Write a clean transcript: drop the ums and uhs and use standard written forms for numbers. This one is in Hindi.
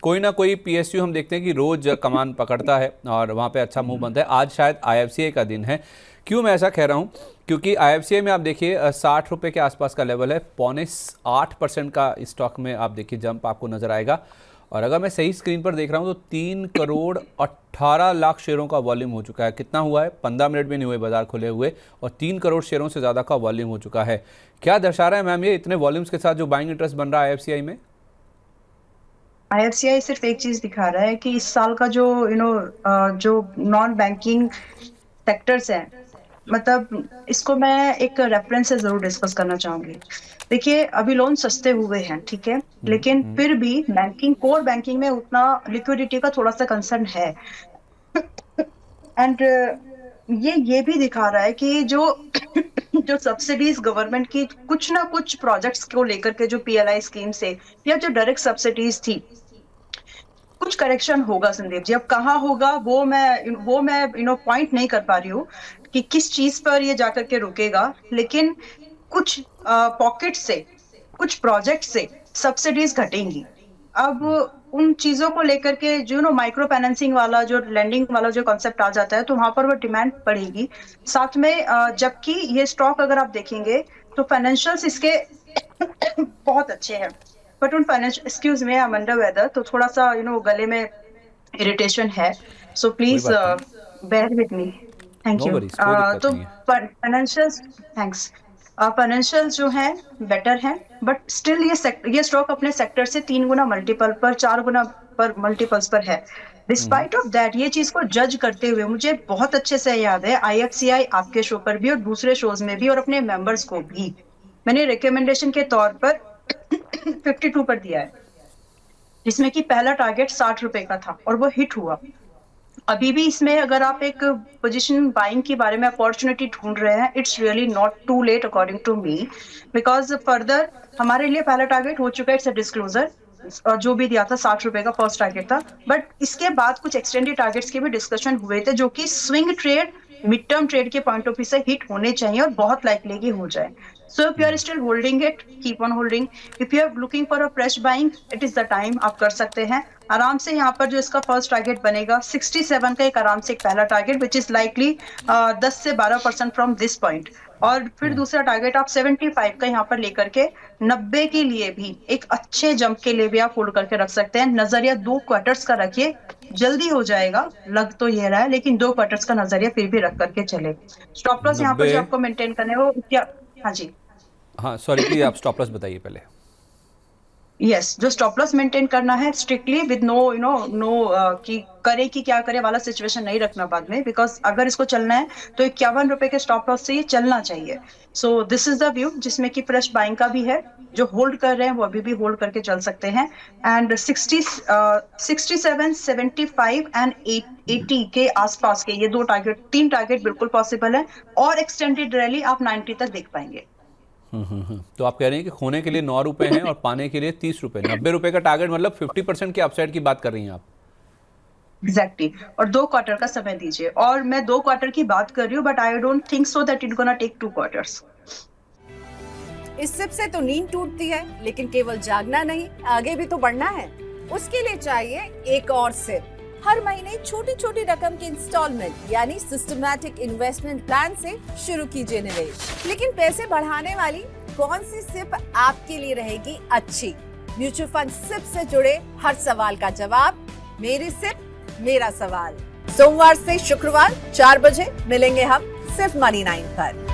कोई ना कोई पीएसयू हम देखते हैं कि रोज कमान पकड़ता है और वहाँ पे अच्छा मूव बनता है। आज शायद आईएफसीआई का दिन है। क्यों मैं ऐसा कह रहा हूँ? क्योंकि आईएफसीआई में आप देखिए 60 रुपये के आसपास का लेवल है, 0.8% का स्टॉक में आप देखिए जंप आपको नजर आएगा। और अगर मैं सही स्क्रीन पर देख रहा हूँ तो 3 करोड़ 18 लाख शेयरों का वॉल्यूम हो चुका है। कितना हुआ है? 15 मिनट भी नहीं हुए बाजार खुले हुए और 3 करोड़ शेयरों से ज़्यादा का वॉल्यूम हो चुका है। क्या दर्शा रहा है मैम ये इतने वॉल्यूम्स के साथ जो बाइंग इंटरेस्ट बन रहा है आईएफसीआई में? आईएफसीआई सिर्फ एक चीज दिखा रहा है कि इस साल का जो जो नॉन बैंकिंग सेक्टर्स हैं, मतलब इसको मैं एक रेफरेंस से जरूर डिस्कस करना चाहूंगी। देखिए, अभी लोन सस्ते हुए हैं, ठीक है, लेकिन फिर भी बैंकिंग, कोर बैंकिंग में उतना लिक्विडिटी का थोड़ा सा कंसर्न है। एंड ये भी दिखा रहा है कि जो जो सब्सिडीज गवर्नमेंट की कुछ ना कुछ प्रोजेक्ट्स को लेकर के जो पीएलआई स्कीम से या जो डायरेक्ट सब्सिडीज थी, कुछ करेक्शन होगा संदीप जी। अब कहाँ होगा वो मैं पॉइंट नहीं कर पा रही हूँ कि किस चीज पर ये जाकर के रुकेगा, लेकिन कुछ पॉकेट से, कुछ प्रोजेक्ट से सब्सिडीज घटेंगी। अब उन चीजों को लेकर के जो माइक्रो फाइनेंसिंग वाला, जो लेंडिंग वाला जो कॉन्सेप्ट आ जाता है, तो वहां पर वो डिमांड बढ़ेगी। साथ में जबकि ये स्टॉक अगर आप देखेंगे तो फाइनेंशियल्स इसके बहुत अच्छे हैं, बट उन financial, excuse me, I am under weather, तो थोड़ा सा गले में इरिटेशन है, सो कोई प्लीज बात नहीं, bear with me. Thank no you. Worries, कोई दिक्कत तो नहीं है। Financials, thanks. फाइनेंशियल जो है बेटर है, बट स्टिल ये स्टॉक अपने सेक्टर से 3 गुना मल्टीपल पर, 4 गुना पर मल्टीपल्स पर है। डिस्पाइट ऑफ दैट, ये चीज को जज करते हुए मुझे बहुत अच्छे से याद है, आईएफसीआई आपके शो पर भी और दूसरे शोज में भी और अपने मेंबर्स को भी मैंने रिकमेंडेशन के तौर पर 52 पर दिया है, जिसमें कि पहला टारगेट 60 रुपए का था और वो हिट हुआ। अभी भी इसमें अगर आप एक पोजीशन बाइंग के बारे में अपॉर्चुनिटी ढूंढ रहे हैं, it's really not too late according to me, because further हमारे लिए पहला टारगेट हो चुका है, इट्स अ डिस्क्लोजर। जो भी दिया था 60 रुपए का फर्स्ट टारगेट था, बट इसके बाद कुछ एक्सटेंडेड टारगेट्स के भी डिस्कशन हुए थे, जो कि swing trade, mid term trade के पॉइंट ऑफ व्यू से हिट होने चाहिए और बहुत लाइकली कि हो जाए। So if you are still holding it, keep on holding. If you are looking for a fresh buying, it is the time, आप कर सकते हैं आराम से। यहाँ पर जो इसका फर्स्ट टारगेट बनेगा 67 का, एक आराम से एक पहला टारगेट, विच इज लाइकली 10 से 12% फ्रॉम दिस पॉइंट। और फिर दूसरा टारगेट आप 75 का यहाँ पर लेकर के 90 के लिए भी, एक अच्छे जंप के लिए भी आप होल्ड करके रख सकते हैं। नजरिया 2 क्वार्टर्स का रखिए, जल्दी हो जाएगा, लग तो ये रहा है, लेकिन 2 क्वार्टर्स का नजरिया फिर भी रख करके चले। स्टॉप लॉस यहाँ पर 90। जो आपको मेंटेन करने हो क्या? हाँ जी। हाँ सॉरी, प्लीज आप स्टॉप लॉस बताइए पहले। यस, जो स्टॉप लॉस मेंटेन करना है स्ट्रिक्टली विद नो नो कि करे कि क्या करे वाला सिचुएशन नहीं रखना बाद में, बिकॉज अगर इसको चलना है तो 51 रुपए के स्टॉप लॉस से ये चलना चाहिए। So this is the view, जिसमें कि फ्रेश बाइंग का भी है, जो होल्ड कर रहे हैं वो अभी भी होल्ड करके चल सकते हैं। एंड 67, 75 एंड 80 के आसपास के ये 2 टारगेट, 3 टारगेट बिल्कुल पॉसिबल है, और एक्सटेंडेड रैली आप 90 तक देख पाएंगे। तो आप कह रहे हैं कि खोने के लिए 9 रुपए हैं और पाने के लिए 30 रुपए, 90 रुपए का टारगेट, मतलब 50% की अपसाइड की बात कर रही हैं आप? Exactly exactly. और 2 क्वार्टर का समय दीजिए, और मैं 2 क्वार्टर की बात कर रही हूँ, but I don't think so that it gonna take 2 quarters. इस सिप से तो नींद टूटती है, लेकिन केवल जागना नहीं, आगे भी तो बढ़ना है। उसके लिए चाहिए एक और सिप। हर महीने छोटी छोटी रकम की इंस्टॉलमेंट यानी सिस्टमैटिक इन्वेस्टमेंट प्लान से शुरू कीजिए निवेश। लेकिन पैसे बढ़ाने वाली कौन सी सिप आपके लिए रहेगी अच्छी? म्यूचुअल फंड सिप से जुड़े हर सवाल का जवाब मेरी सिप मेरा सवाल। सोमवार से शुक्रवार 4 बजे मिलेंगे हम सिर्फ मनी 9 पर।